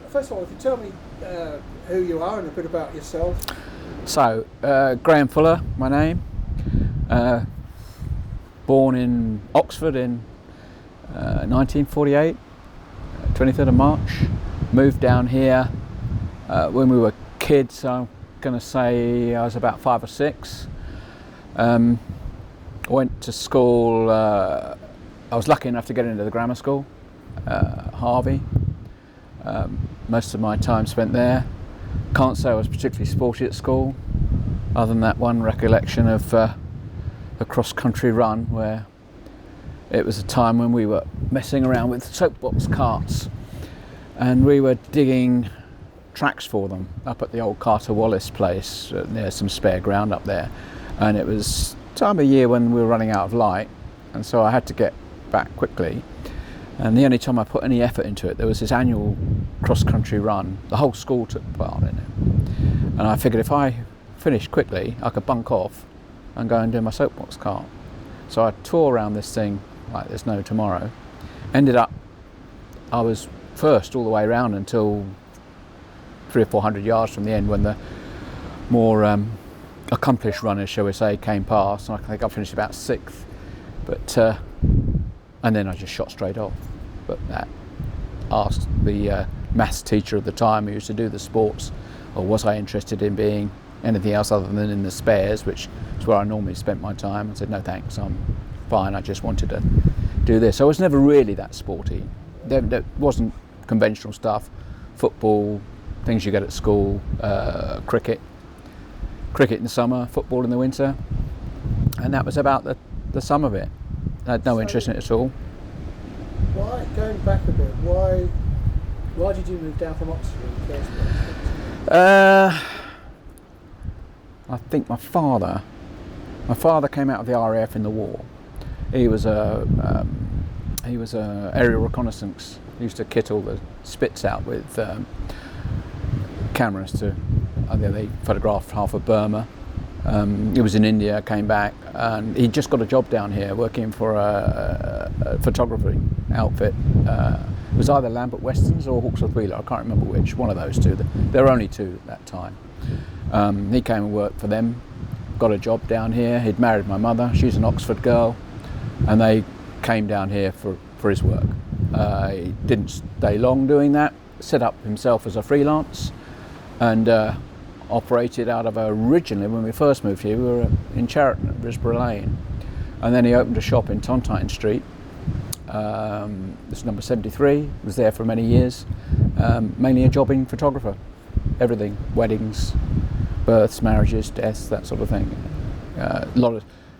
first of all, if you tell me who you are and a bit about yourself. So, Graeme Fuller, my name. Born in Oxford in 1948, 23rd of March. Moved down here when we were kids. I'm going to say I was about 5 or 6. Went to school. I was lucky enough to get into the grammar school, Harvey. Most of my time spent there. Can't say I was particularly sporty at school, other than that one recollection of a cross-country run where it was a time when we were messing around with soapbox carts and we were digging tracks for them up at the old Carter Wallace place. There's some spare ground up there, and it was time of year when we were running out of light, and so I had to get back quickly. And the only time I put any effort into it, there was this annual cross-country run. The whole school took part in it. And I figured if I finished quickly, I could bunk off and go and do my soapbox cart. So I tore around this thing like there's no tomorrow. Ended up, I was first all the way around until 300 or 400 yards from the end, when the more accomplished runners, shall we say, came past. And I think I finished about 6th. But and then I just shot straight off. But that asked the maths teacher at the time who used to do the sports, or was I interested in being anything else other than in the spares, which is where I normally spent my time. I said, no thanks, I'm fine, I just wanted to do this. So I was never really that sporty. There wasn't conventional stuff, football, things you get at school, cricket in the summer, football in the winter, and that was about the sum of it. I had no interest in it at all. Why, going back a bit, why did you move down from Oxford in the first place? I think my father came out of the RAF in the war. He was a aerial reconnaissance. He used to kit all the Spits out with cameras to. I think they photographed half of Burma. He was in India, came back, and he just got a job down here working for a photography outfit. It was either Lambert Westons or Hawksworth Wheeler, I can't remember which, one of those two. There were only 2 at that time. He came and worked for them, got a job down here. He'd married my mother, she's an Oxford girl, and they came down here for his work. He didn't stay long doing that, set up himself as a freelance, and operated out of originally, when we first moved here, we were in Cheriton at Risborough Lane, and then he opened a shop in Tontine Street. This is number 73, was there for many years, mainly a jobbing photographer, everything, weddings, births, marriages, deaths, that sort of thing.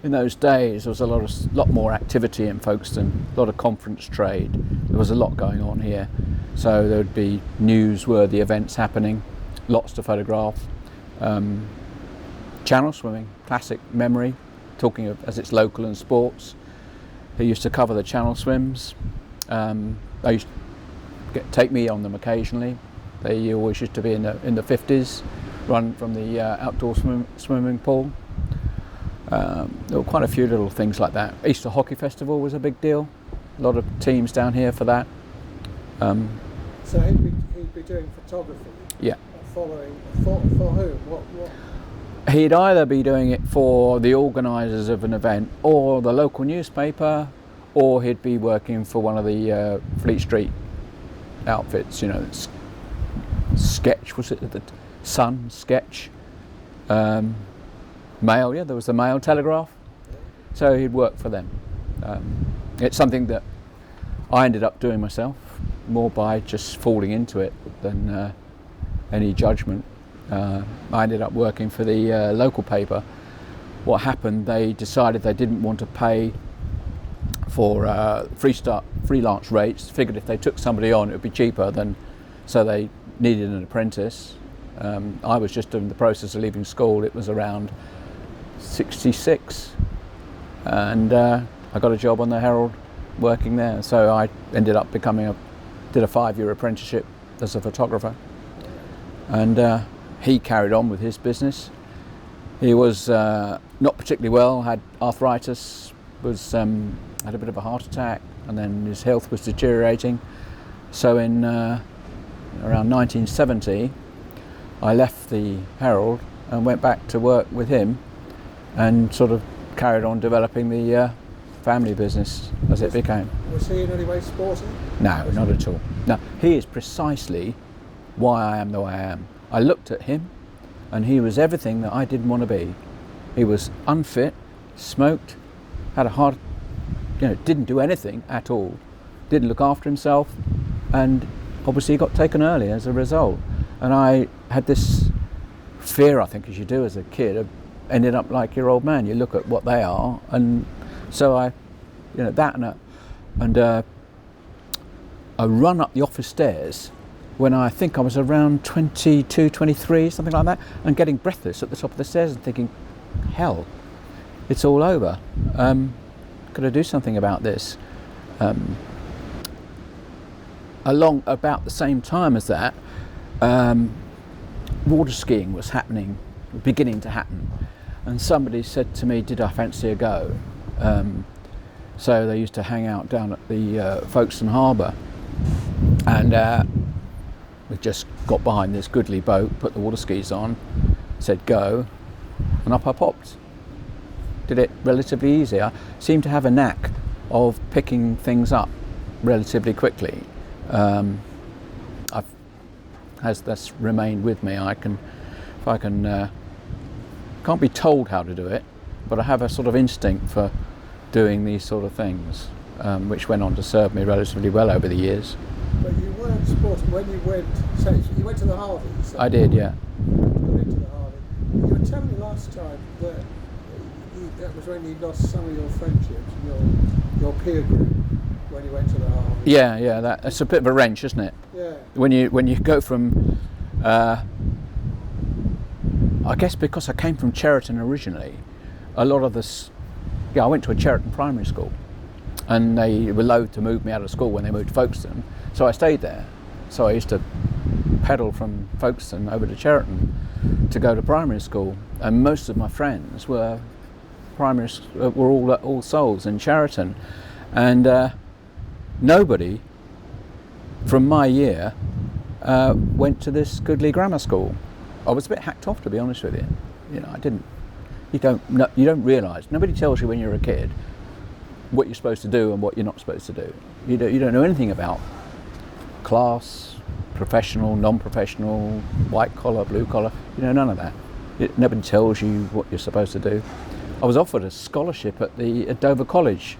In those days there was a lot more activity in Folkestone, a lot of conference trade, there was a lot going on here, so there would be newsworthy events happening, lots to photograph. Channel swimming, classic memory, talking of as it's local and sports. He used to cover the channel swims. They used to take me on them occasionally. They always used to be in the 50s, run from the outdoor swimming pool. There were quite a few little things like that. Easter Hockey Festival was a big deal. A lot of teams down here for that. So he'd be doing photography? Yeah. Following, for whom? What? He'd either be doing it for the organisers of an event or the local newspaper, or he'd be working for one of the Fleet Street outfits, you know, Sketch, was it the Sun, Sketch, Mail, yeah, there was the Mail, Telegraph, so he'd work for them. It's something that I ended up doing myself, more by just falling into it than any judgment. I ended up working for the local paper. What happened, they decided they didn't want to pay for freelance rates, figured if they took somebody on it would be cheaper, so they needed an apprentice. I was just in the process of leaving school, it was around 66, and I got a job on the Herald working there, so I ended up did a 5-year apprenticeship as a photographer, and he carried on with his business. He was not particularly well, had arthritis, had a bit of a heart attack, and then his health was deteriorating. So in around 1970, I left the Herald and went back to work with him and sort of carried on developing the family business as it became. Was he in any way sporty? No, not at all. No, he is precisely why I am the way I am. I looked at him and he was everything that I didn't want to be. He was unfit, smoked, had a hard, didn't do anything at all, didn't look after himself, and obviously got taken early as a result. And I had this fear, I think, as you do as a kid, of ending up like your old man. You look at what they are, and so I, that and a run up the office stairs when I think I was around 22, 23, something like that, and getting breathless at the top of the stairs and thinking, hell, it's all over. Got to do something about this. Along about the same time as that, water skiing was beginning to happen, and somebody said to me, did I fancy a go? So they used to hang out down at the Folkestone harbour, and we just got behind this goodly boat, put the water skis on, said go, and up I popped. Did it relatively easy. I seem to have a knack of picking things up relatively quickly. That's remained with me. Can't be told how to do it, but I have a sort of instinct for doing these sort of things, which went on to serve me relatively well over the years. But you weren't sporting when you went. So you went to the Harvey. So I did, yeah. Got into the Harvey. You were telling me last time that that was when you lost some of your friendships and your peer group when you went to the Harvey. Yeah. That's a bit of a wrench, isn't it? Yeah. When you go from, I guess because I came from Cheriton originally, a lot of this. I went to a Cheriton primary school, and they were loath to move me out of school when they moved to Folkestone, so I stayed there. So I used to pedal from Folkestone over to Cheriton to go to primary school, and most of my friends were all souls in Cheriton, and nobody from my year went to this goodly grammar school. I was a bit hacked off, to be honest with you. I didn't. You don't realise. Nobody tells you when you're a kid what you're supposed to do and what you're not supposed to do. You don't know anything about class, professional, non-professional, white collar, blue collar. None of that. Nobody tells you what you're supposed to do. I was offered a scholarship at Dover College.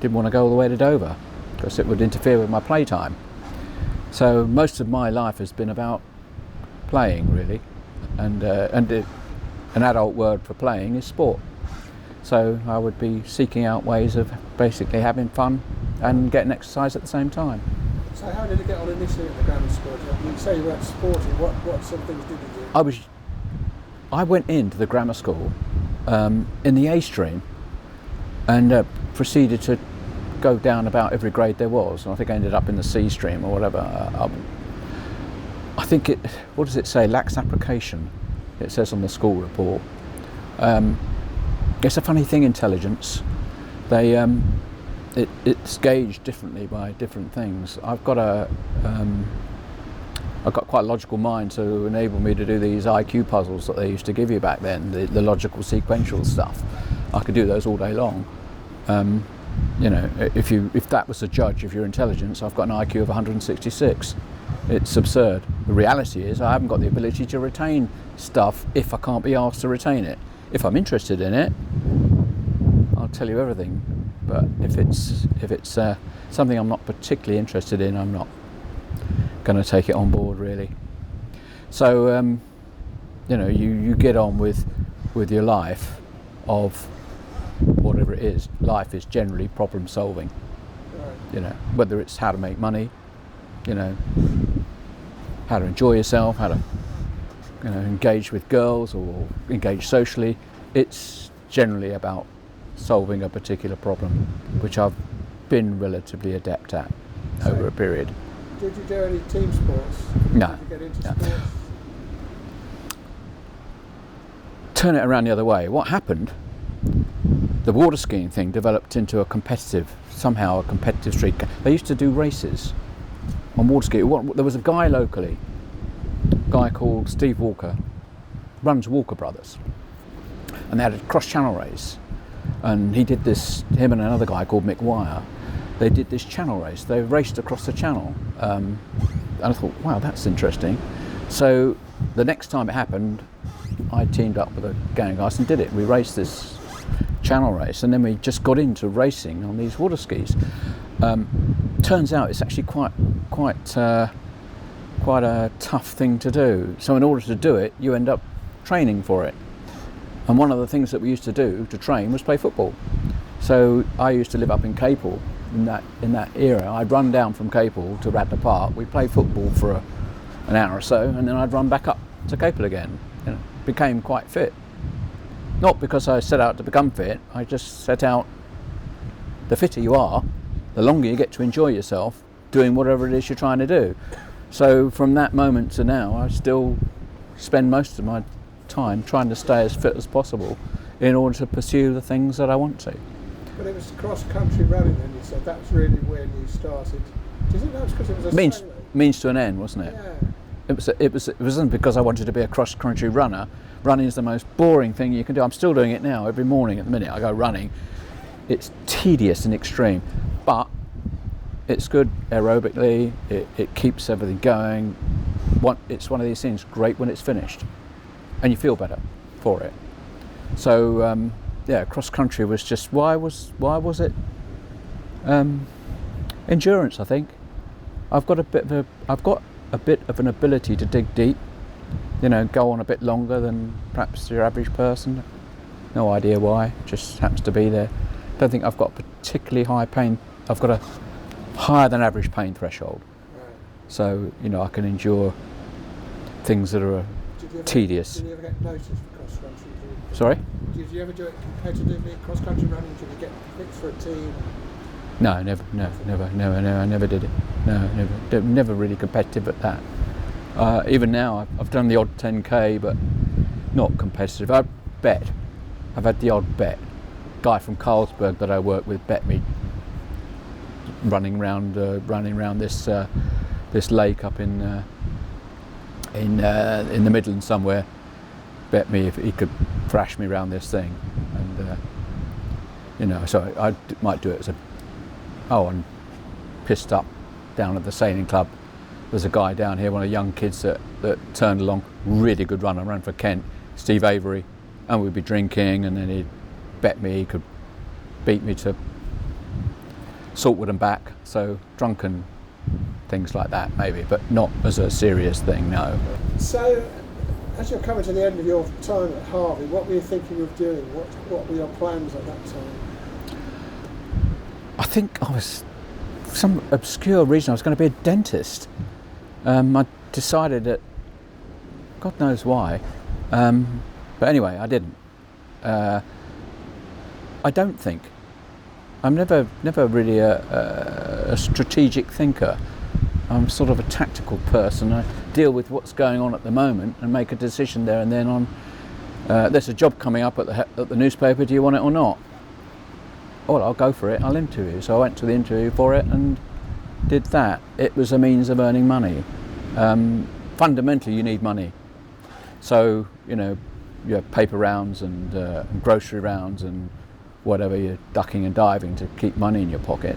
Didn't want to go all the way to Dover because it would interfere with my playtime. So most of my life has been about playing, really, and an adult word for playing is sport. So I would be seeking out ways of basically having fun and getting exercise at the same time. So how did you get on initially at the grammar school? You say you weren't sporting. What sort of things did you do? I went into the grammar school in the A stream and proceeded to go down about every grade there was. And I think I ended up in the C stream or whatever. I think what does it say? Lacks application. It says on the school report. It's a funny thing, intelligence. It's gauged differently by different things. I've got quite a logical mind to enable me to do these IQ puzzles that they used to give you back then, the logical sequential stuff. I could do those all day long. If that was a judge of your intelligence, I've got an IQ of 166. It's absurd. The reality is I haven't got the ability to retain stuff if I can't be asked to retain it. If I'm interested in it, I'll tell you everything. But if it's something I'm not particularly interested in, I'm not going to take it on board, really. So you get on with your life of whatever it is. Life is generally problem solving. Right. Whether it's how to make money, how to enjoy yourself, how to engage with girls or engage socially. It's generally about solving a particular problem, which I've been relatively adept at over a period. Did you do any team sports? No. Did you get into sports? Turn it around the other way. What happened? The water skiing thing developed into a competitive streak. They used to do races on water ski. There was a guy locally, a guy called Steve Walker, runs Walker Brothers, and they had a cross-channel race, and he did this, him and another guy called Mick Wire, they did this channel race. They raced across the channel, and I thought, wow, that's interesting. So the next time it happened, I teamed up with a gang of guys and did it. We raced this channel race, and then we just got into racing on these water skis. Turns out it's actually quite a tough thing to do. So in order to do it, you end up training for it. And one of the things that we used to do to train was play football. So I used to live up in Capel in that era. I'd run down from Capel to Radnor Park. We'd play football for an hour or so, and then I'd run back up to Capel again. You know, became quite fit. Not because I set out to become fit, I just set out, the fitter you are, the longer you get to enjoy yourself doing whatever it is you're trying to do. So from that moment to now, I still spend most of my time trying to stay as fit as possible in order to pursue the things that I want to. But it was cross-country running then, you said. That's really when you started. Do you think that was because it was a means to an end, wasn't it? Yeah. It wasn't because I wanted to be a cross-country runner. Running is the most boring thing you can do. I'm still doing it now. Every morning at the minute I go running. It's tedious and extreme, but it's good aerobically. It keeps everything going. It's one of these things, great when it's finished, and you feel better for it. So yeah, cross-country was just, why was it? Endurance, I think. I've got a bit of an ability to dig deep, you know, go on a bit longer than perhaps your average person. No idea why, just happens to be there. Don't think I've got particularly high pain. I've got a higher than average pain threshold. Right. So, you know, I can endure things that are tedious. Did you ever get noticed for cross-country? Sorry? Did you ever do it competitively, cross-country running? Did you get picked for a team? No, never, I never did it. No, never really competitive at that. Even now, I've done the odd 10k, but not competitive. I've had the odd bet. Guy from Carlsberg that I work with bet me running around this lake up in the Midlands somewhere. Bet me if he could thrash me around this thing, and you know, so I might do it as a. Oh, and pissed up down at the sailing club. There's a guy down here, one of the young kids that turned along, really good runner, ran for Kent, Steve Avery, and we'd be drinking, and then he'd bet me he could beat me to Saltwood and back. So drunken things like that maybe, but not as a serious thing, no. So as you're coming to the end of your time at Harvey, what were you thinking of doing? What were your plans at that time? I think I was, for some obscure reason, I was going to be a dentist. I decided that, God knows why, but anyway, I didn't. I don't think. I'm never really a strategic thinker. I'm sort of a tactical person. I deal with what's going on at the moment and make a decision there and then on. There's a job coming up at the newspaper. Do you want it or not? Well, I'll go for it. I'll interview. So I went to the interview for it and did that. It was a means of earning money. Fundamentally, you need money. So you know, you have paper rounds and grocery rounds and whatever, you're ducking and diving to keep money in your pocket.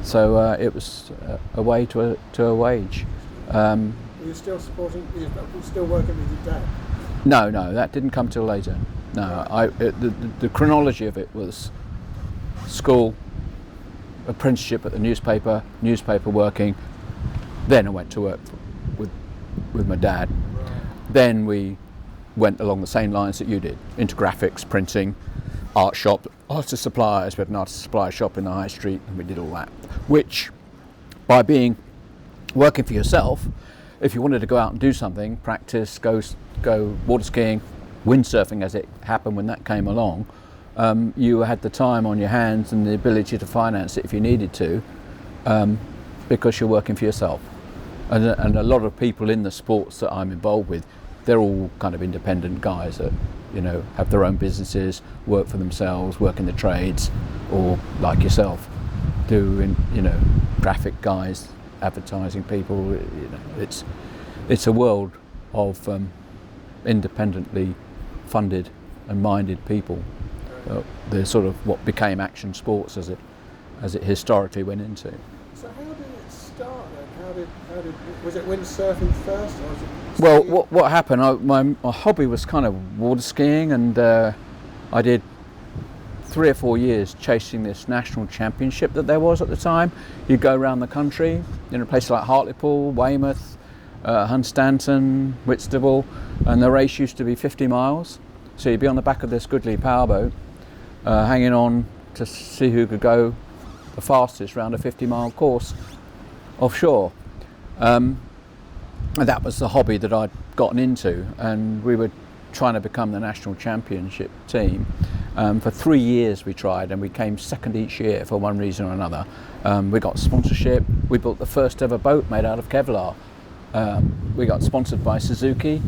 So it was a way to a wage. Were you still supporting? Were you still working with your dad? No, that didn't come till later. No, the chronology of it was school, apprenticeship at the newspaper working. Then I went to work with my dad. Right. Then we went along the same lines that you did, into graphics, printing, art shop, artist suppliers. We had an artist supplier shop in the high street, and we did all that. Which, by working for yourself, if you wanted to go out and do something, practice, go water skiing, windsurfing as it happened when that came along, you had the time on your hands and the ability to finance it if you needed to, because you're working for yourself. And a lot of people in the sports that I'm involved with, they're all kind of independent guys that, you know, have their own businesses, work for themselves, work in the trades, or like yourself, do, you know, graphic guys, advertising people. You know, it's a world of independently funded and minded people. They're sort of what became action sports as it historically went into. So how did it start then? How did was it windsurfing first, or was it Well, skiing? what happened? My hobby was kind of water skiing, and I did 3 or 4 years chasing this national championship that there was at the time. You'd go around the country in a place like Hartlepool, Weymouth, Hunstanton, Whitstable, and the race used to be 50 miles. So you'd be on the back of this goodly powerboat, hanging on to see who could go the fastest round a 50-mile course offshore. And that was the hobby that I'd gotten into, and we were trying to become the national championship team. For 3 years we tried, and we came second each year for one reason or another. We got sponsorship. We built the first ever boat made out of Kevlar. We got sponsored by Suzuki.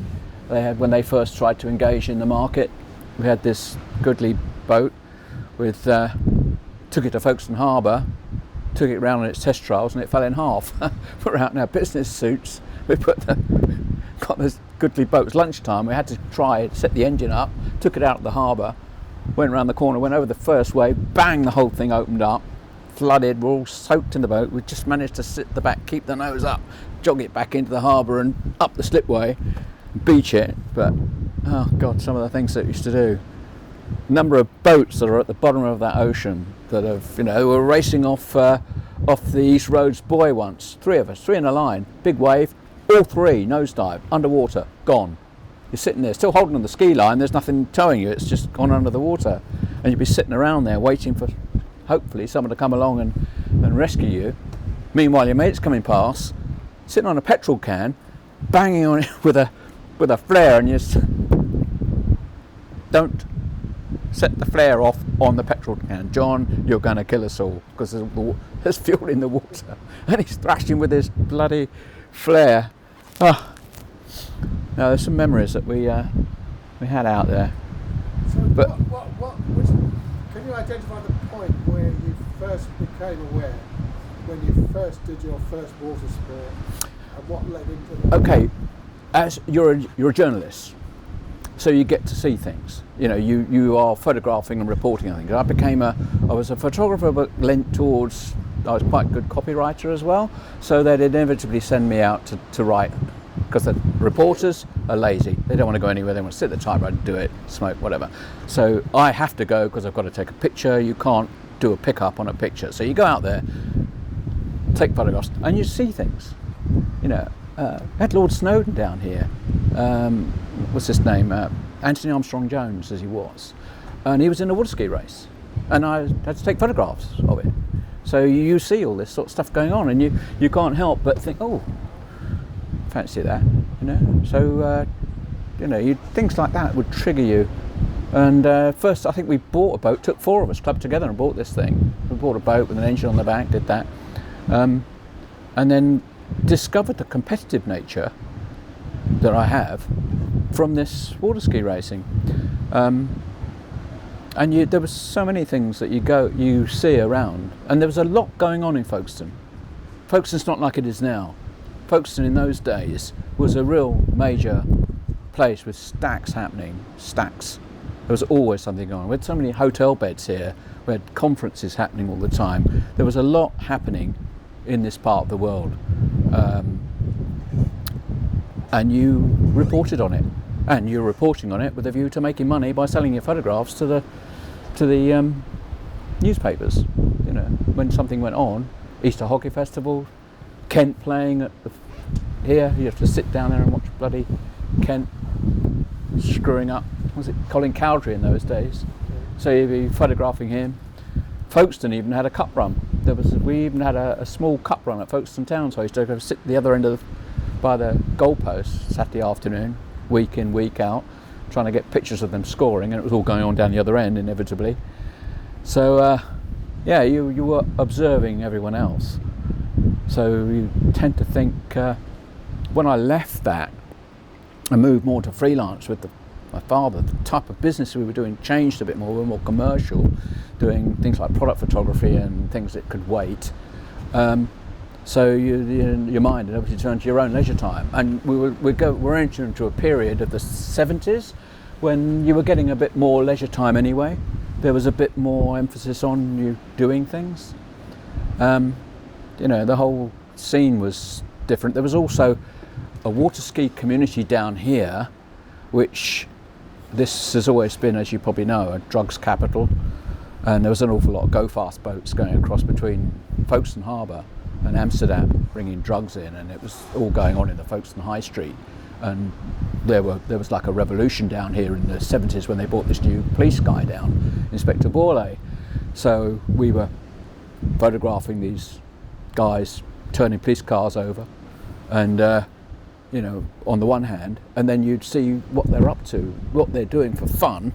When they first tried to engage in the market, we had this goodly boat with took it to Folkestone Harbour, took it round on its test trials, and it fell in half. We're out in our business suits. We got this goodly boat. It was lunchtime. We had to try it, set the engine up, took it out of the harbour, went round the corner, went over the first wave, bang, the whole thing opened up, flooded. We're all soaked in the boat. We just managed to sit at the back, keep the nose up, jog it back into the harbour and up the slipway, beach it. But oh God, some of the things that we used to do. Number of boats that are at the bottom of that ocean that have, were racing off the East Roads buoy once. 3 of us, 3 in a line, big wave, all 3 nosedive, underwater, gone. You're sitting there still holding on the ski line, there's nothing towing you, it's just gone under the water. And you'd be sitting around there waiting for hopefully someone to come along and rescue you. Meanwhile your mate's coming past, sitting on a petrol can, banging on it with a flare, and you just don't set the flare off on the petrol can. John, you're going to kill us all, because there's fuel in the water. And he's thrashing with his bloody flare. Oh. Now there's some memories that we had out there. So can you identify the point where you first became aware, when you first did your first water sport, and what led into that? Okay, as you're a journalist, so you get to see things. You are photographing and reporting on things. I was a photographer, but lent towards, I was quite a good copywriter as well, so they'd inevitably send me out to write, because the reporters are lazy. They don't want to go anywhere. They want to sit at the typewriter, do it, smoke, whatever. So I have to go because I've got to take a picture. You can't do a pickup on a picture. So you go out there, take photographs, and you see things. We had Lord Snowdon down here. What's his name? Anthony Armstrong-Jones, as he was. And he was in a water ski race. And I had to take photographs of it. So you see all this sort of stuff going on, and you can't help but think, oh, fancy that, So, things like that would trigger you. And first, I think we bought a boat, took 4 of us, clubbed together and bought this thing. We bought a boat with an engine on the back, did that. And then discovered the competitive nature that I have from this water ski racing. And there was so many things that you see around. And there was a lot going on in Folkestone. Folkestone's not like it is now. Folkestone in those days was a real major place with stacks happening, stacks. There was always something going on. We had so many hotel beds here, we had conferences happening all the time. There was a lot happening in this part of the world. And you reported on it. And you're reporting on it with a view to making money by selling your photographs to the newspapers. When something went on, Easter Hockey Festival, Kent playing here, you have to sit down there and watch bloody Kent screwing up. Was it Colin Cowdrey in those days? So you'd be photographing him. Folkestone even had a cup run. We even had a small cup run at Folkestone Town, so I used to go sit at the other end by the goalpost Saturday afternoon, week in, week out, trying to get pictures of them scoring, and it was all going on down the other end inevitably. So you were observing everyone else. So you tend to think, when I left that and moved more to freelance with my father, the type of business we were doing changed a bit more. We were more commercial, doing things like product photography and things that could wait. So your mind obviously turned to your own leisure time. And we're entering into a period of the 70s when you were getting a bit more leisure time anyway. There was a bit more emphasis on you doing things. The whole scene was different. There was also a water ski community down here, which this has always been, as you probably know, a drugs capital. And there was an awful lot of go-fast boats going across between Folkestone Harbour and Amsterdam, bringing drugs in, and it was all going on in the Folkestone High Street. And there was like a revolution down here in the 70s when they brought this new police guy down, Inspector Borley. So we were photographing these guys turning police cars over, and on the one hand, and then you'd see what they're up to, what they're doing for fun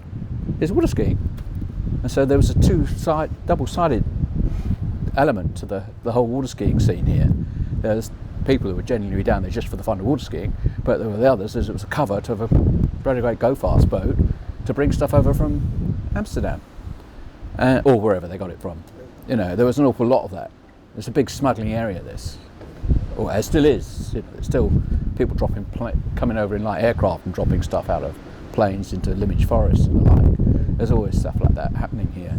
is water skiing. And so there was a double-sided element to the whole water skiing scene here. There's people who were genuinely down there just for the fun of water skiing, but there were the others as it was a cover to have a very great go-fast boat to bring stuff over from Amsterdam or wherever they got it from. There was an awful lot of that. It's a big smuggling area, this. Or it still is. It's still people coming over in light aircraft and dropping stuff out of planes into Limage Forest and the like. There's always stuff like that happening here.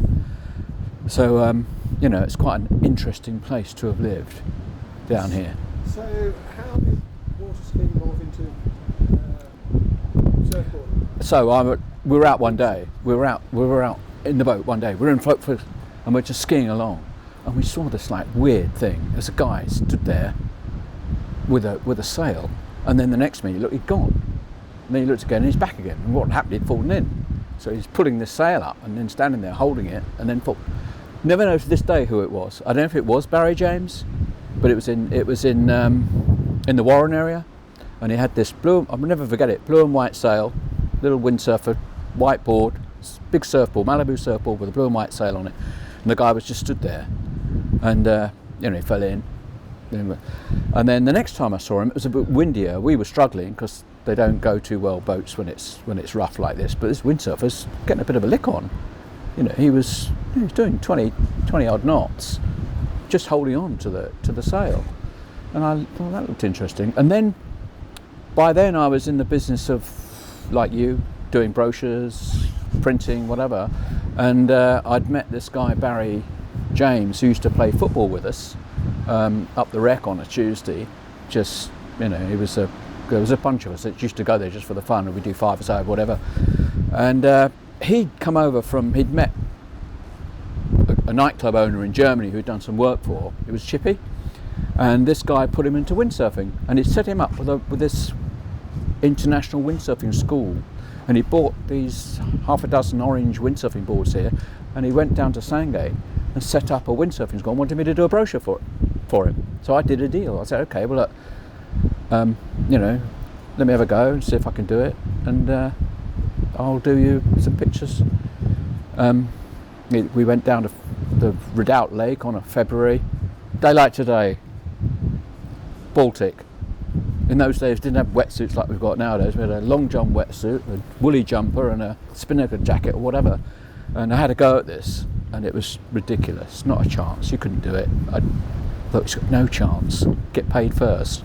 So, it's quite an interesting place to have lived down here. So, how did water skiing evolve into surfboarding? So, we were out one day. We were out in the boat one day. We were in Folkestone, and we're just skiing along, and we saw this like weird thing. As a guy stood there with a sail, and then the next minute he'd gone. And then he looked again, and he's back again. And what happened? He'd fallen in. So he's pulling the sail up, and then standing there holding it, and then fall. Never know to this day who it was. I don't know if it was Barry James, but it was in the Warren area, and he had this blue. I'll never forget it. Blue and white sail, little windsurfer, white board, big surfboard, Malibu surfboard with a blue and white sail on it, and the guy was just stood there, and he fell in. And then the next time I saw him, it was a bit windier. We were struggling because they don't go too well boats when it's rough like this. But this windsurfer's getting a bit of a lick on. He was doing 20 odd knots, just holding on to the sail, and I thought that looked interesting. And then by then I was in the business of, like you, doing brochures, printing, whatever, and I'd met this guy Barry James who used to play football with us up the Wreck on a Tuesday. Just there was a bunch of us that used to go there just for the fun, and we'd do 5-a-side, whatever. And he'd come over he'd met a nightclub owner in Germany who'd done some work for. It was Chippy, and this guy put him into windsurfing, and he set him up with this international windsurfing school, and he bought these half a dozen orange windsurfing boards here, and he went down to Sandgate and set up a windsurfing school and wanted me to do a brochure for him. So I did a deal. I said, okay, well look, let me have a go and see if I can do it, and I'll do you some pictures. We went down to the Redoubt Lake on a February day like today, Baltic. In those days didn't have wetsuits like we've got nowadays. We had a long john wetsuit, a woolly jumper and a spinnaker jacket or whatever, and I had a go at this, and it was ridiculous. Not a chance. You couldn't do it. I thought, it's got no chance. Get paid first.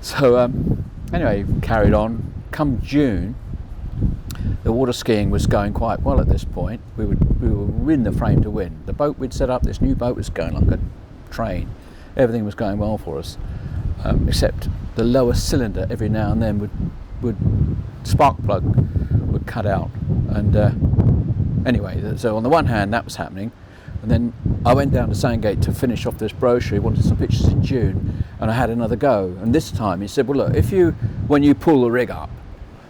So anyway, carried on. Come June, the water skiing was going quite well at this point. We were in the frame to win. The boat we'd set up, this new boat, was going like a train. Everything was going well for us, except the lower cylinder every now and then would spark plug would cut out. And anyway, so on the one hand that was happening, and then I went down to Sandgate to finish off this brochure. He wanted some pictures in June, and I had another go. And this time he said, well look, when you pull the rig up,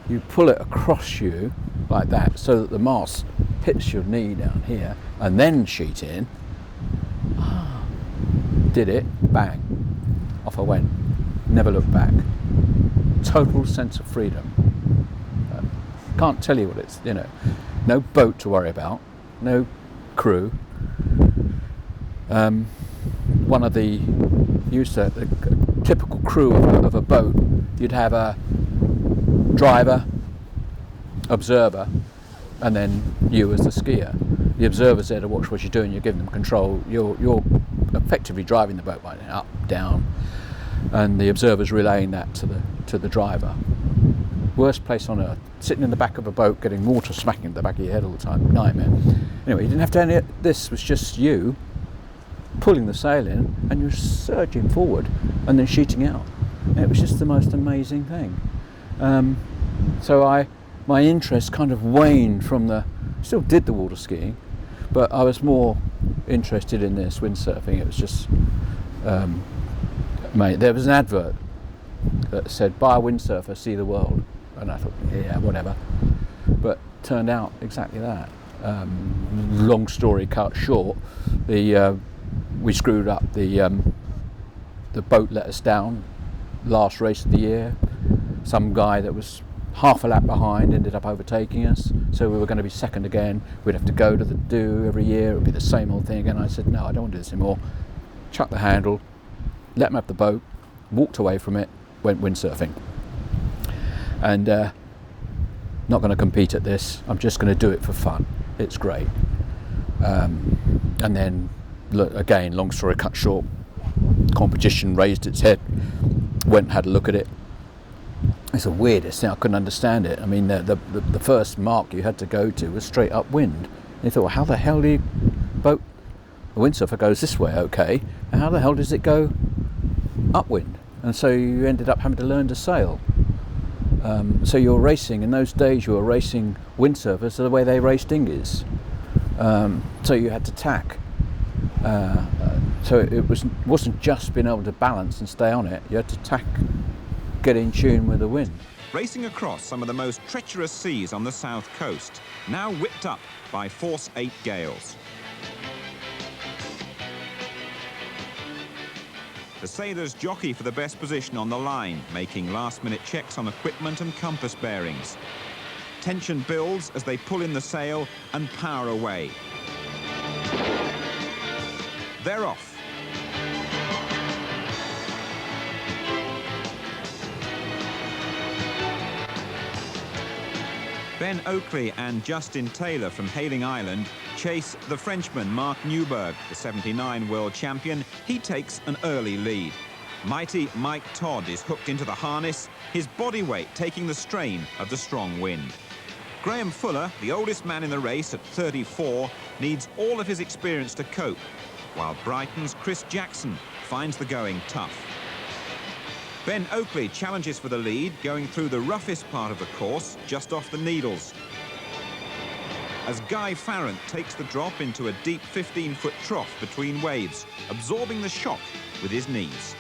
you pull it across you like that so that the mast hits your knee down here, and then sheet in. Did it, bang, off I went, never looked back. Total sense of freedom. Can't tell you what it's, no boat to worry about, no crew. One of the typical crew of a boat, you'd have a driver, observer, and then you as the skier. The observer's there to watch what you're doing. You're giving them control. You're effectively driving the boat right up, down, and the observers relaying that to the driver. Worst place on earth. Sitting in the back of a boat, getting water smacking at the back of your head all the time. Nightmare. Anyway, you didn't have to any. This was just you pulling the sail in, and you're surging forward, and then sheeting out. And it was just the most amazing thing. So my interest kind of waned from still did the water skiing, but I was more interested in this windsurfing. It was just, mate, there was an advert that said, buy a windsurfer, see the world. And I thought, yeah, whatever. But turned out exactly that. Long story cut short, we screwed up. The boat let us down. Last race of the year, some guy that was half a lap behind ended up overtaking us. So we were going to be second again. We'd have to go to the do every year. It would be the same old thing again. I said, no, I don't want to do this anymore. Chucked the handle, let him have the boat, walked away from it, went windsurfing. And not going to compete at this. I'm just going to do it for fun. It's great. And then, look, again, long story cut short, competition raised its head, went and had a look at it. It's the weirdest thing. I couldn't understand it. I mean, the first mark you had to go to was straight upwind. And you thought, well, how the hell do a windsurfer goes this way, okay, and how the hell does it go upwind? And so you ended up having to learn to sail. So you're racing, in those days you were racing windsurfers the way they race dinghies. So you had to tack. So it wasn't just being able to balance and stay on it, you had to tack, get in tune with the wind. Racing across some of the most treacherous seas on the south coast, now whipped up by force 8 gales. The sailors jockey for the best position on the line, making last-minute checks on equipment and compass bearings. Tension builds as they pull in the sail and power away. They're off. Ben Oakley and Justin Taylor from Hayling Island chase the Frenchman Mark Newberg, the '79 world champion. He takes an early lead. Mighty Mike Todd is hooked into the harness, his body weight taking the strain of the strong wind. Graeme Fuller, the oldest man in the race at 34, needs all of his experience to cope, while Brighton's Chris Jackson finds the going tough. Ben Oakley challenges for the lead, going through the roughest part of the course, just off the Needles. As Guy Farrant takes the drop into a deep 15-foot trough between waves, absorbing the shock with his knees.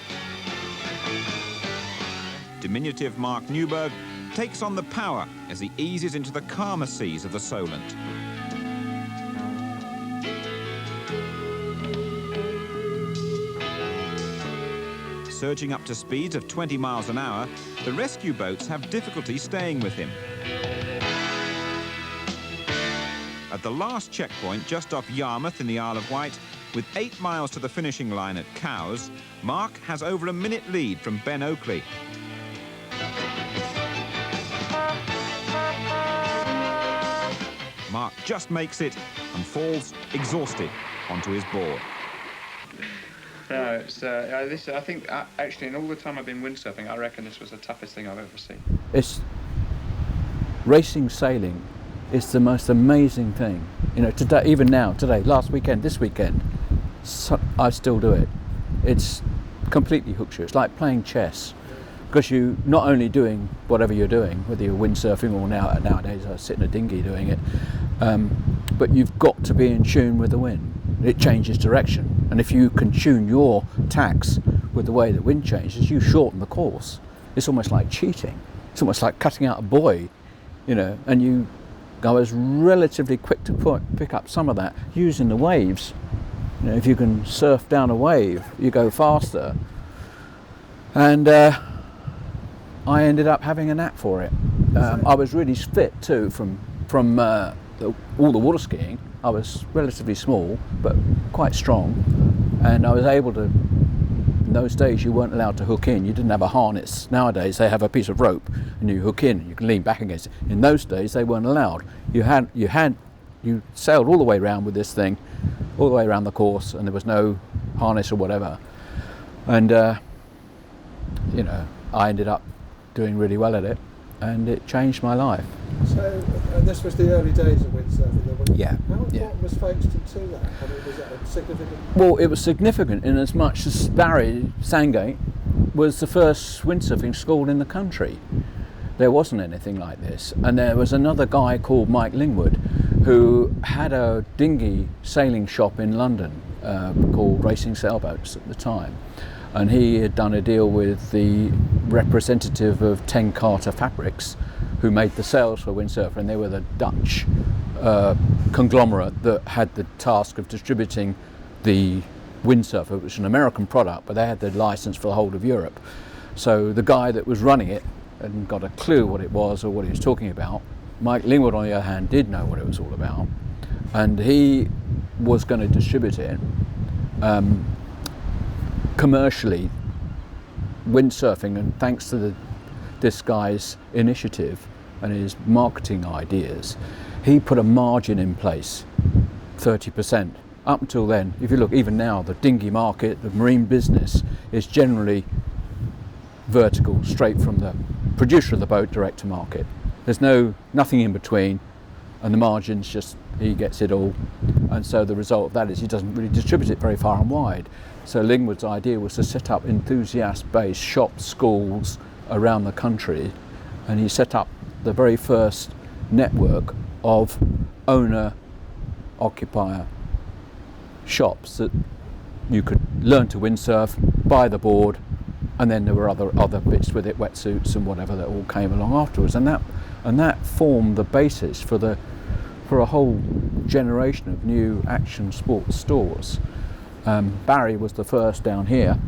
Diminutive Mark Newberg takes on the power as he eases into the calmer seas of the Solent. Surging up to speeds of 20 miles an hour, the rescue boats have difficulty staying with him. At the last checkpoint, just off Yarmouth in the Isle of Wight, with 8 miles to the finishing line at Cowes, Mark has over a minute lead from Ben Oakley. Mark just makes it and falls exhausted onto his board. No, I think actually in all the time I've been windsurfing, I reckon this was the toughest thing I've ever seen. It's racing sailing is the most amazing thing. You know, today, even now, today, last weekend, this weekend, I still do it. It's completely hooks you. It's like playing chess, because you not only doing whatever you're doing, whether you're windsurfing or nowadays I sit in a dinghy doing it, but you've got to be in tune with the wind. It changes direction, and if you can tune your tacks with the way the wind changes, you shorten the course. It's almost like cheating. It's almost like cutting out a buoy, you know, and I was relatively quick to pick up some of that using the waves. You know, if you can surf down a wave, you go faster. And I ended up having a knack for it. I was really fit too from all the water skiing. I was relatively small, but quite strong, and I was able to, in those days you weren't allowed to hook in, you didn't have a harness. Nowadays they have a piece of rope and you hook in, you can lean back against it. In those days they weren't allowed. You sailed all the way around with this thing, all the way around the course, and there was no harness or whatever. And you know, I ended up doing really well at it, and it changed my life. So this was the early days of windsurfing, then, wasn't it? Yeah. How important Yeah. was Folkestone to that? I mean, was that a significant? Well, it was significant in as much as Barry Sandgate was the first windsurfing school in the country. There wasn't anything like this. And there was another guy called Mike Lingwood who had a dinghy sailing shop in London called Racing Sailboats at the time. And he had done a deal with the representative of Ten Carter Fabrics, who made the sails for Windsurfer, and they were the Dutch conglomerate that had the task of distributing the Windsurfer, which was an American product, but they had the license for the whole of Europe. So the guy that was running it hadn't got a clue what it was or what he was talking about. Mike Lingwood, on the other hand, did know what it was all about, and he was going to distribute it. Commercially, windsurfing, and thanks to this guy's initiative and his marketing ideas, he put a margin in place, 30%. Up until then, if you look even now, the dinghy market, the marine business is generally vertical, straight from the producer of the boat direct to market. There's nothing in between, and the margins just, he gets it all. And so the result of that is he doesn't really distribute it very far and wide. So Lingwood's idea was to set up enthusiast-based shops, schools around the country, and he set up the very first network of owner-occupier shops that you could learn to windsurf, buy the board, and then there were other bits with it, wetsuits and whatever, that all came along afterwards, and that formed the basis for a whole generation of new action sports stores. Barry was the first down here,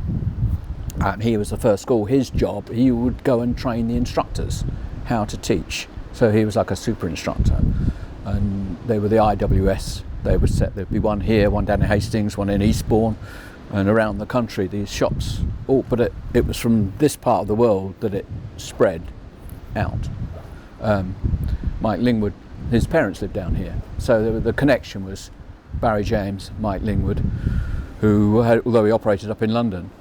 and he was the first school. His job, he would go and train the instructors how to teach. So he was like a super instructor, and they were the IWS. There'd be one here, one down in Hastings, one in Eastbourne, and around the country, these shops. But it was from this part of the world that it spread out. Mike Lingwood, his parents lived down here, so the connection was Barry James, Mike Lingwood, who, although he operated up in London,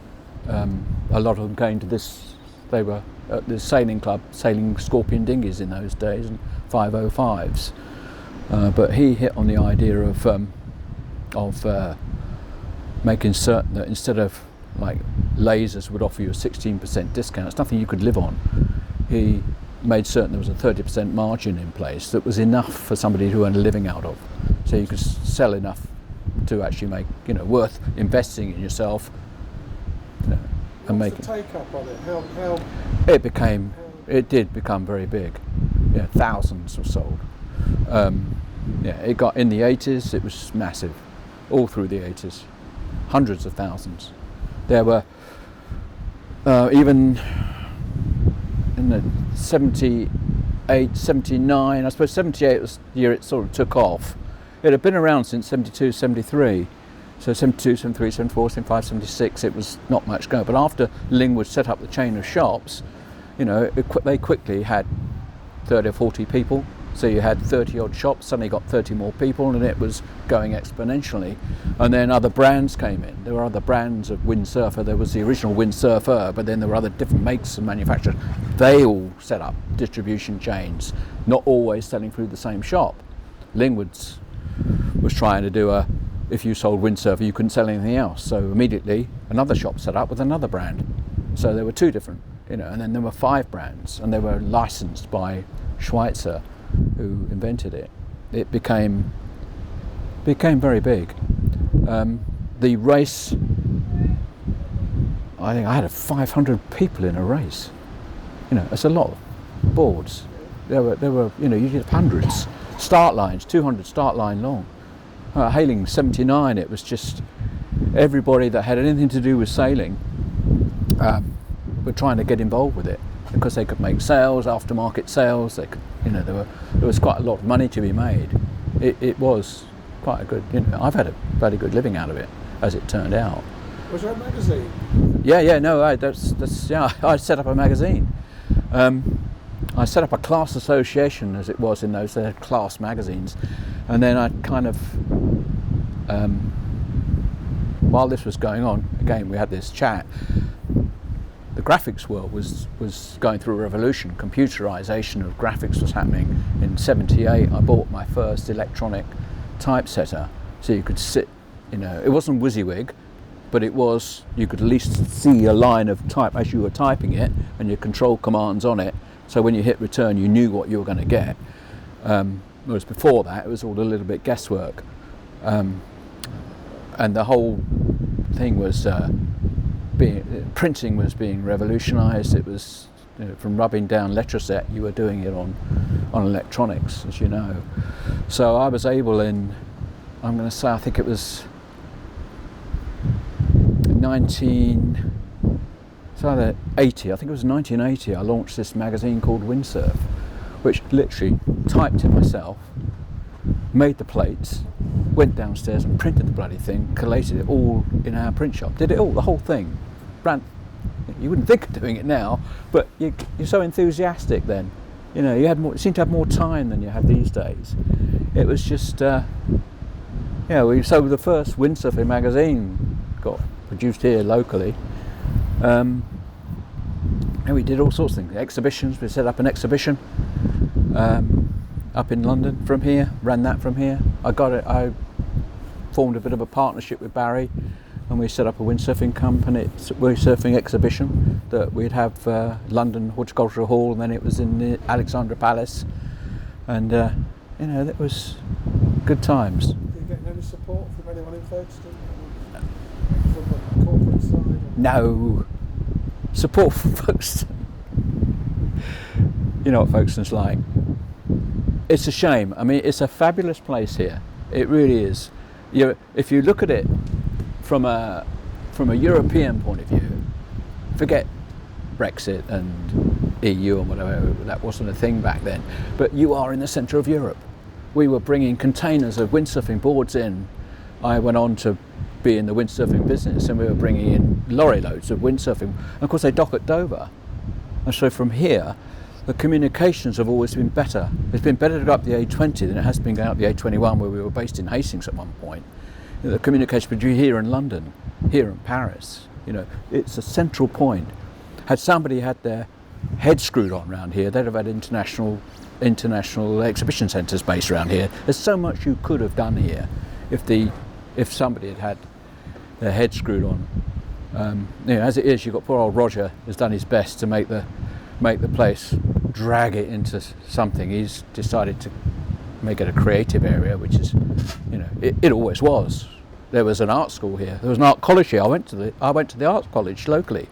a lot of them came to this. They were at the sailing club, sailing Scorpion dinghies in those days, and 505s. But he hit on the idea of making certain that instead of like lasers would offer you a 16% discount, it's nothing you could live on. He made certain there was a 30% margin in place that was enough for somebody to earn a living out of. So you could sell enough to actually make, worth investing in yourself. And make the take up on it? How it did become very big. Yeah, thousands were sold. It got in the 80s, it was massive, all through the 80s, hundreds of thousands. There were even in the 78, 79, I suppose 78 was the year it sort of took off. It had been around since 72, 73. So 72, 73, 74, 75, 76, it was not much going. But after Lingwood set up the chain of shops, they quickly had 30 or 40 people. So you had 30 odd shops, suddenly got 30 more people, and it was going exponentially. And then other brands came in. There were other brands of windsurfer. There was the original windsurfer, but then there were other different makes and manufacturers. They all set up distribution chains, not always selling through the same shop. Lingwood's was trying to do if you sold windsurfer, you couldn't sell anything else. So immediately another shop set up with another brand. So there were two different, and then there were 5 brands, and they were licensed by Schweitzer, who invented it. It became very big. The race, I think I had 500 people in a race. It's a lot of boards. There were you did hundreds. Start lines, 200 start line long. Hailing 79, it was just everybody that had anything to do with sailing were trying to get involved with it, because they could make sales, aftermarket sales. They could, there was quite a lot of money to be made. It was quite a good, I've had a very good living out of it, as it turned out. Was there a magazine? I set up a magazine. I set up a class association, as it was in those. They had class magazines, and then I kind of while this was going on, again we had this chat, the graphics world was going through a revolution. Computerization of graphics was happening. In '78 I bought my first electronic typesetter, so you could sit, it wasn't WYSIWYG, but it was, you could at least see a line of type as you were typing it, and your control commands on it, so when you hit return you knew what you were going to get. Whereas before that it was all a little bit guesswork. And the whole thing was printing was being revolutionised. It was from rubbing down Letraset, you were doing it on electronics, as you know. So I was able in, I'm going to say, I think it was 1980, I think it was 1980, I launched this magazine called Windsurf, which literally typed it myself, made the plates, went downstairs and printed the bloody thing, collated it all in our print shop, did it all, the whole thing. You wouldn't think of doing it now, but you're so enthusiastic then. You seemed to have more time than you have these days. It was just, so the first Windsurfing magazine got produced here locally. And we did all sorts of things, exhibitions. We set up an exhibition up in London from here, ran that from here. I formed a bit of a partnership with Barry, and we set up a windsurfing company, windsurfing exhibition that we'd have London Horticultural Hall, and then it was in the Alexandra Palace, and it was good times. Did you get any support from anyone in Folkestone? From the corporate side? No support from Folkestone. You know what Folkestone's like. It's a shame. I mean, it's a fabulous place here. It really is. If you look at it from a European point of view, forget Brexit and EU and whatever, that wasn't a thing back then, but you are in the centre of Europe. We were bringing containers of windsurfing boards in. I went on to be in the windsurfing business, and we were bringing in lorry loads of windsurfing, and of course they dock at Dover, and so from here the communications have always been better. It's been better to go up the A20 than it has been going up the A21, where we were based in Hastings at one point. The communication between here and London, here and Paris, it's a central point. Had somebody had their head screwed on around here, they'd have had international exhibition centres based around here. There's so much you could have done here if somebody had their head screwed on. As it is, you've got poor old Roger has done his best to make the place, drag it into something. He's decided to make it a creative area, which is, it always was. There was an art school here. There was an art college here. I went to the art college locally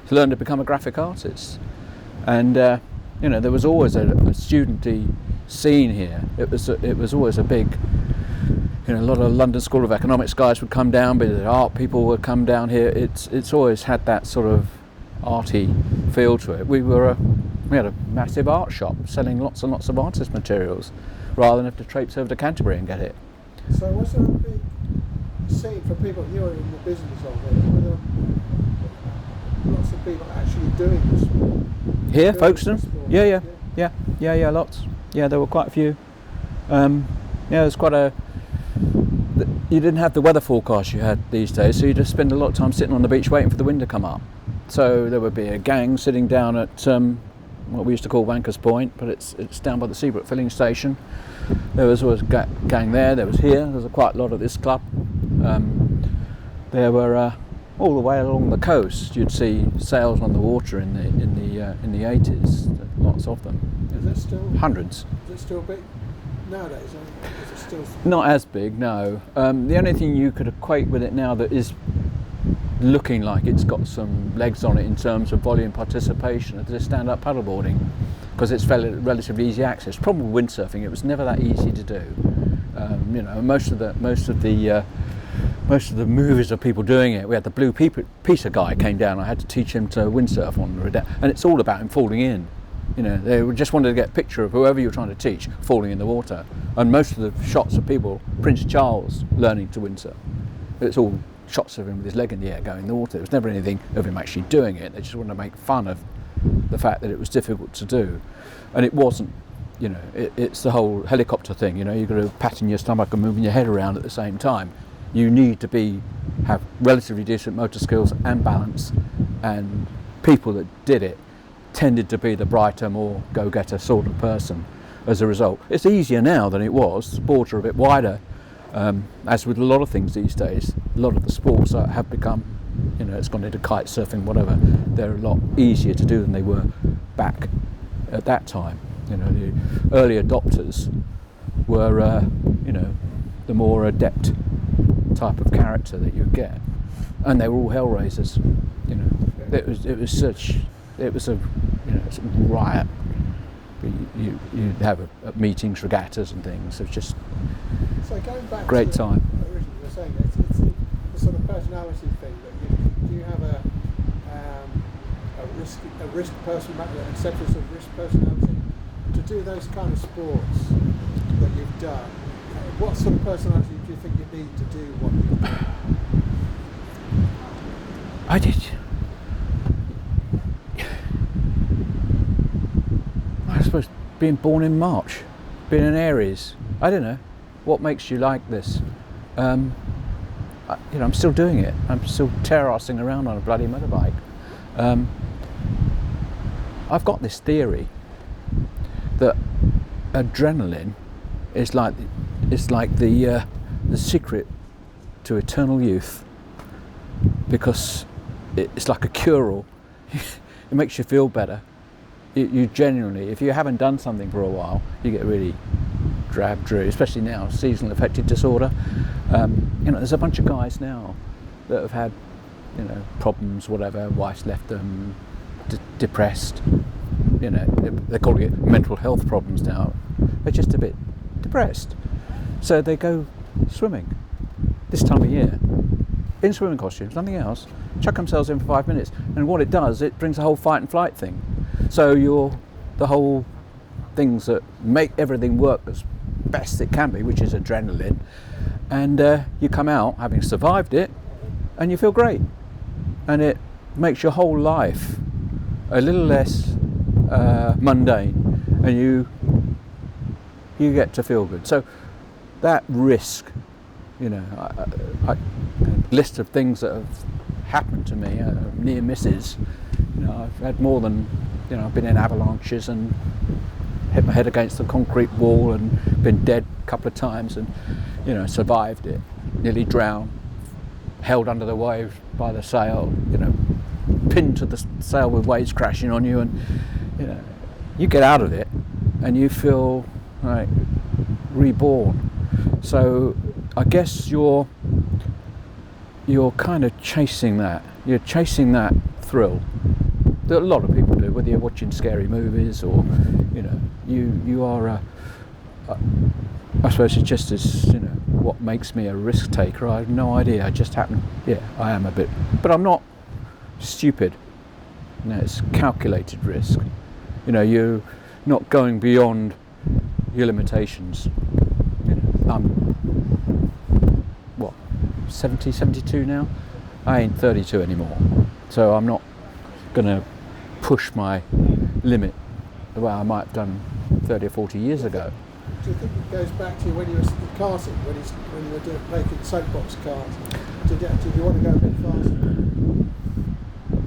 to learn to become a graphic artist. And there was always a studenty scene here. It was always a big, a lot of London School of Economics guys would come down, but the art people would come down here. It's always had that sort of arty feel to it. We had a massive art shop selling lots and lots of artist materials, rather than have to traipse over to Canterbury and get it. So was there a big scene for people, you were in the business of it, were there lots of people actually doing the sport? Here, Folkestone? Yeah, lots. Yeah, there were quite a few. There's quite a... You didn't have the weather forecast you had these days, so you just spend a lot of time sitting on the beach waiting for the wind to come up. So there would be a gang sitting down at what we used to call Wanker's Point, but it's down by the Seabrook filling station. There was always a gang there. There was here. There's quite a lot at this club. There were all the way along the coast. You'd see sails on the water in the 80s. Lots of them. Is it still hundreds? Is it still big nowadays? Is it still not as big? No. The only thing you could equate with it now that is looking like it's got some legs on it in terms of volume participation is stand-up paddleboarding, because it's relatively easy access. Problem with windsurfing, it was never that easy to do. Most of the movies of people doing it. We had the Blue Peter guy came down. I had to teach him to windsurf on the Redout, and it's all about him falling in. They just wanted to get a picture of whoever you're trying to teach falling in the water. And most of the shots of people, Prince Charles learning to windsurf, it's all shots of him with his leg in the air going in the water. There was never anything of him actually doing it. They just wanted to make fun of the fact that it was difficult to do, and it wasn't. It's the whole helicopter thing. You've got to patting your stomach and moving your head around at the same time. you need to have relatively decent motor skills and balance, and people that did it tended to be the brighter, more go-getter sort of person as a result. It's easier now than it was. Sports are a bit wider, as with a lot of things these days. A lot of the sports have become, it's gone into kite surfing, whatever, they're a lot easier to do than they were back at that time. The early adopters were, the more adept type of character that you get, and they were all hell raisers. It was a riot. You'd have meetings, regattas and things. It was just so going back great to time. Originally you were saying it's the sort of personality thing that you have a risk person, acceptance of risk personality to do those kind of sports that you've done. What sort of personality do you think you need to do what you've done? I did. I suppose being born in March, being an Aries. I don't know what makes you like this. I'm still doing it. I'm still terracing around on a bloody motorbike. I've got this theory that adrenaline is like the secret to eternal youth, because it's like a cure-all. It makes you feel better. You genuinely, if you haven't done something for a while, you get really drab drew, especially now, seasonal affective disorder. There's a bunch of guys now that have had, problems, whatever, wife's left them, depressed. They're calling it mental health problems now. They're just a bit depressed. So they go swimming this time of year in swimming costumes, nothing else, chuck themselves in for 5 minutes, and what it does, it brings the whole fight and flight thing. So the whole things that make everything work as best it can be, which is adrenaline, and you come out having survived it, and you feel great, and it makes your whole life a little less mundane, and you get to feel good. So that risk, a list of things that have happened to me, near misses. I've had more than, I've been in avalanches and hit my head against the concrete wall and been dead a couple of times, and survived it, nearly drowned, held under the waves by the sail, pinned to the sail with waves crashing on you, and you get out of it and you feel like reborn. So I guess you're kind of chasing that. You're chasing that thrill that a lot of people do, whether you're watching scary movies or you are I suppose it's just as what makes me a risk taker. I have no idea. I just happen. Yeah, I am a bit, but I'm not stupid. It's calculated risk. You're not going beyond your limitations. I'm 70, 72 now. I ain't 32 anymore, so I'm not gonna push my limit the way I might have done 30 or 40 years ago. Do you think it goes back to when you were karting, when you were making soapbox cars? Did you want to go a bit faster?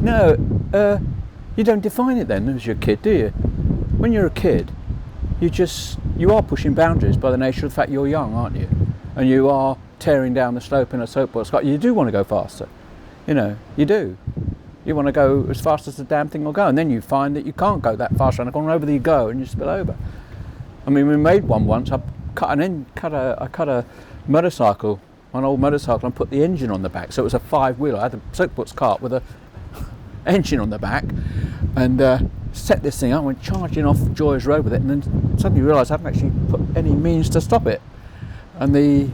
No, you don't define it then as you're a kid, do you? When you're a kid, you are pushing boundaries by the nature of the fact you're young, aren't you? And you are tearing down the slope in a soapbox car. You do want to go faster, you do. You want to go as fast as the damn thing will go, and then you find that you can't go that fast around the corner, over there you go, and you spill over. I mean, we made one once. I cut a motorcycle, an old motorcycle, and put the engine on the back. So it was a 5-wheeler. I had a soapbox cart with a engine on the back, and set this thing up, went charging off Joyous Road with it, and then suddenly realised I haven't actually put any means to stop it. And the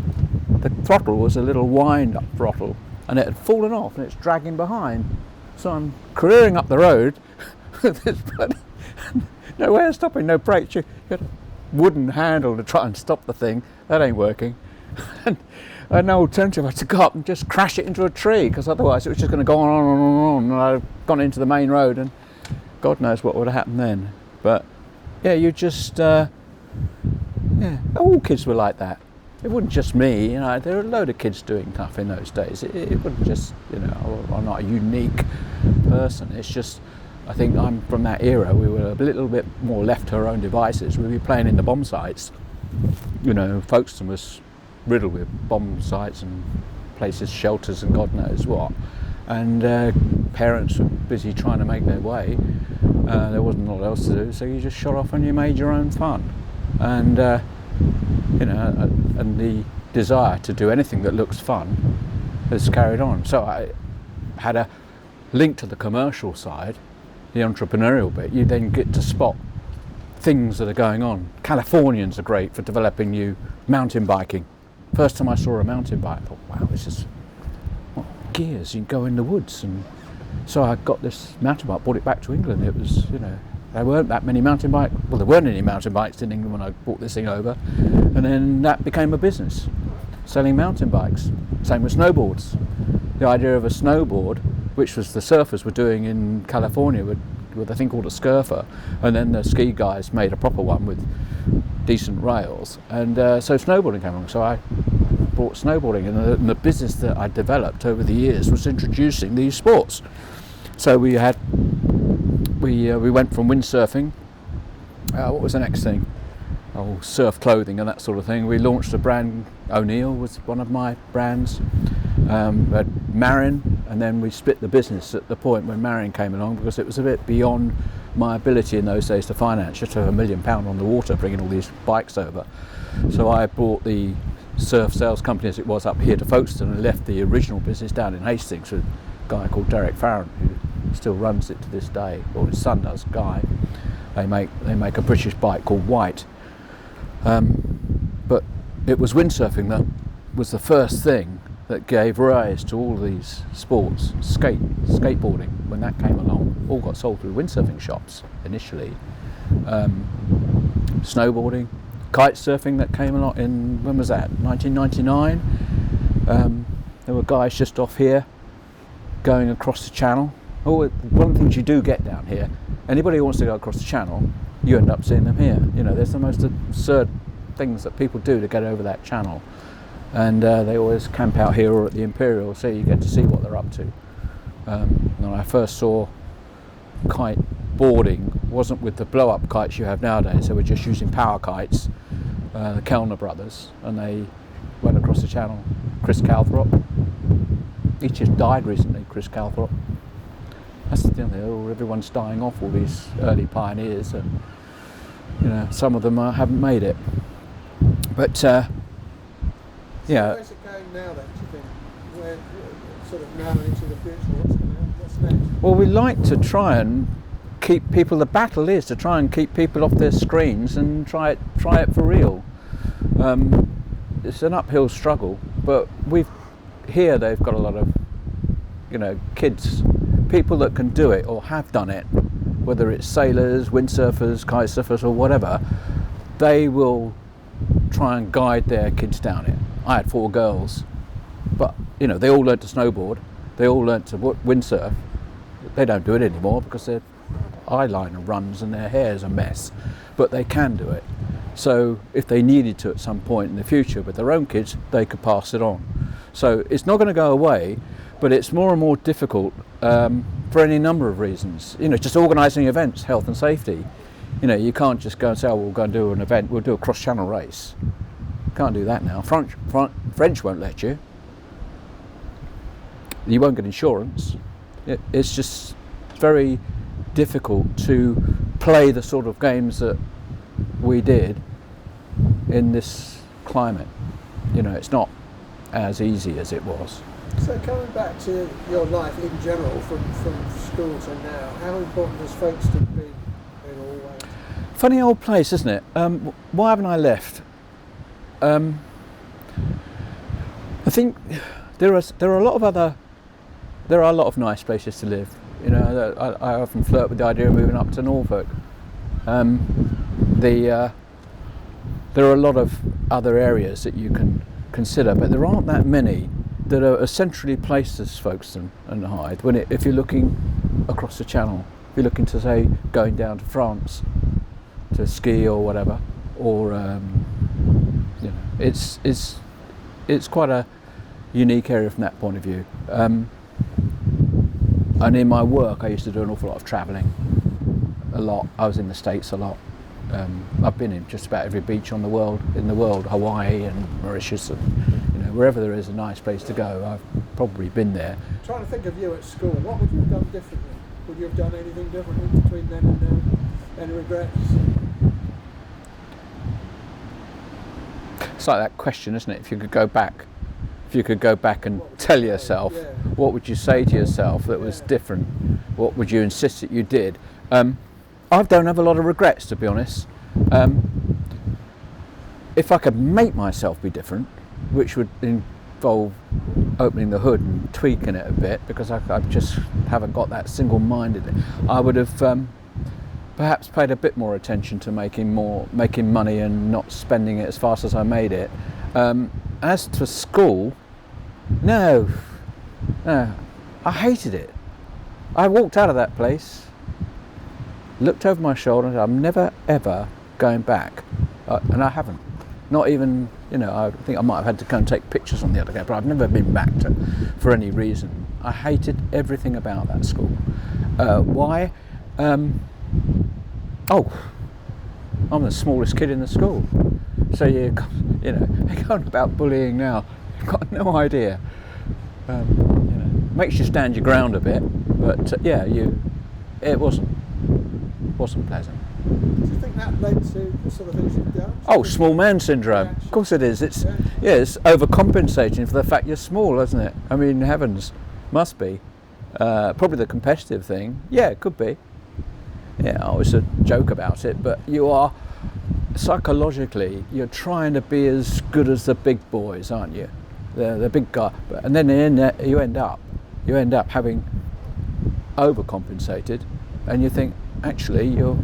throttle was a little wind-up throttle, and it had fallen off, and it's dragging behind. So I'm careering up the road with this bloody, no way of stopping, no brakes. You got a wooden handle to try and stop the thing. That ain't working. And I had no alternative. I had to go up and just crash it into a tree, because otherwise it was just going to go on and on, and I'd have gone into the main road, and God knows what would have happened then. But yeah, you just all kids were like that. it wasn't just me. You know, there were a load of kids doing stuff in those days. It wasn't just, you know, I'm not a unique person. It's just, I think I'm from that era. We were a little bit more left to our own devices. We'd be playing in the bomb sites. You know, Folkestone was riddled with bomb sites and places, shelters and God knows what. And parents were busy trying to make their way. There wasn't a lot else to do, so you just shot off and you made your own fun. And you know, and the desire to do anything that looks fun has carried on. So I had a link to the commercial side, the entrepreneurial bit. You then get to spot things that are going on. Californians are great for developing new mountain biking. First time I saw a mountain bike, I thought, wow, this is what gears. You can go in the woods. And so I got this mountain bike, brought it back to England. It was, you know, there weren't that many mountain bikes. Well, there weren't any mountain bikes in England when I brought this thing over. And then that became a business, selling mountain bikes. Same with snowboards. The idea of a snowboard, which was the surfers were doing in California with a thing called a scurfer, and then the ski guys made a proper one with decent rails. And so snowboarding came along. So I brought snowboarding, and the business that I developed over the years was introducing these sports. So we went from windsurfing. What was the next thing? Oh, surf clothing and that sort of thing. We launched a brand. O'Neill was one of my brands. Marin, and then we split the business at the point when Marin came along, because it was a bit beyond my ability in those days to finance. Just have £1 million on the water bringing all these bikes over. So I brought the surf sales company as it was up here to Folkestone and left the original business down in Hastings with a guy called Derek Farron, who still runs it to this day, or his son does, Guy. They make a British bike called White. But it was windsurfing that was the first thing that gave rise to all these sports. Skateboarding, when that came along, all got sold through windsurfing shops initially. Snowboarding, kite surfing that came along in, when was that, 1999? There were guys just off here going across the channel. Oh, one of the things you do get down here, anybody who wants to go across the channel, you end up seeing them here. You know, there's the most absurd things that people do to get over that channel. And they always camp out here or at the Imperial, so you get to see what they're up to. When I first saw kite boarding, wasn't with the blow-up kites you have nowadays. They were just using power kites, the Kellner brothers, and they went across the channel. Chris Calthrop, he just died recently, Chris Calthrop. That's the thing, everyone's dying off, all these early pioneers, and you know, some of them haven't made it. But yeah. Where's it going now then, do you think? Where, sort of now and into the future, what's next? Well, we like to try and keep people, the battle is to try and keep people off their screens and try it for real. It's an uphill struggle, but here they've got a lot of, you know, kids, people that can do it or have done it, whether it's sailors, windsurfers, kite surfers or whatever, they will try and guide their kids down it. I had 4 girls, but you know, they all learnt to snowboard, they all learnt to windsurf. They don't do it anymore because their eyeliner runs and their hair's a mess, but they can do it. So if they needed to at some point in the future with their own kids, they could pass it on. So it's not going to go away, but it's more and more difficult for any number of reasons. You know, just organising events, health and safety. You know, you can't just go and say, oh, we'll go and do an event, we'll do a cross-channel race. Can't do that now. French won't let you. You won't get insurance. It's just very difficult to play the sort of games that we did in this climate. You know, it's not as easy as it was. So coming back to your life in general, from school to now, how important has Folkestone been in all ways? Funny old place, isn't it? Why haven't I left? I think there are a lot of nice places to live. You know, I often flirt with the idea of moving up to Norfolk. There are a lot of other areas that you can consider, but there aren't that many that are as centrally placed as Folkestone and Hythe. If you're looking across the channel, if you're looking to say going down to France to ski or whatever, or you know, it's quite a unique area from that point of view. And in my work, I used to do an awful lot of travelling. A lot. I was in the States a lot. I've been in just about every beach in the world, Hawaii and Mauritius, and wherever there is a nice place to go, I've probably been there. I'm trying to think of you at school. What would you have done differently? Would you have done anything differently between then and now? Any regrets? It's like that question, isn't it? If you could go back and tell yourself, what would you say to yourself that was different? What would you insist that you did? I don't have a lot of regrets, to be honest. If I could make myself be different, which would involve opening the hood and tweaking it a bit, because I just haven't got that single-minded, I would have perhaps paid a bit more attention to making money and not spending it as fast as I made it. As to school, no, I hated it. I walked out of that place, looked over my shoulder, and said, I'm never ever going back, and I haven't. Not even, I think I might have had to go and take pictures on the other day, but I've never been back for any reason. I hated everything about that school. Why? I'm the smallest kid in the school. So you're going about bullying now. You've got no idea. Makes you stand your ground a bit, but it wasn't pleasant. Do you think that led to the sort of things you've done? Oh, small man syndrome. Of course it is. It's overcompensating for the fact you're small, isn't it? I mean, heavens, must be. Probably the competitive thing. Yeah, it could be. Yeah, I always joke about it, but you are psychologically, you're trying to be as good as the big boys, aren't you? The big guy, and then you end up having overcompensated, and you think actually you're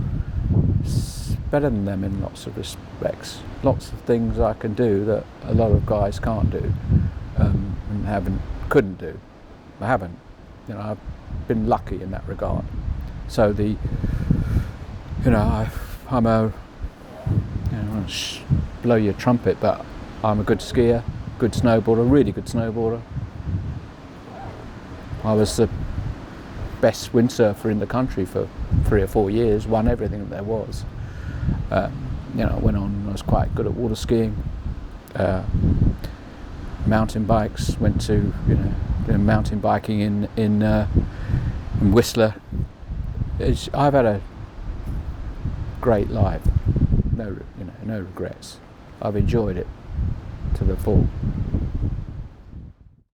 better than them in lots of respects. Lots of things I can do that a lot of guys can't do, and couldn't do. I haven't. I've been lucky in that regard. So I'm a, blow your trumpet, but I'm a good skier, good snowboarder, really good snowboarder. I was the best windsurfer in the country for 3 or 4 years, won everything that there was. I went on, I was quite good at water skiing, mountain bikes, went to, doing mountain biking in Whistler. I've had a great life, no regrets. I've enjoyed it to the full.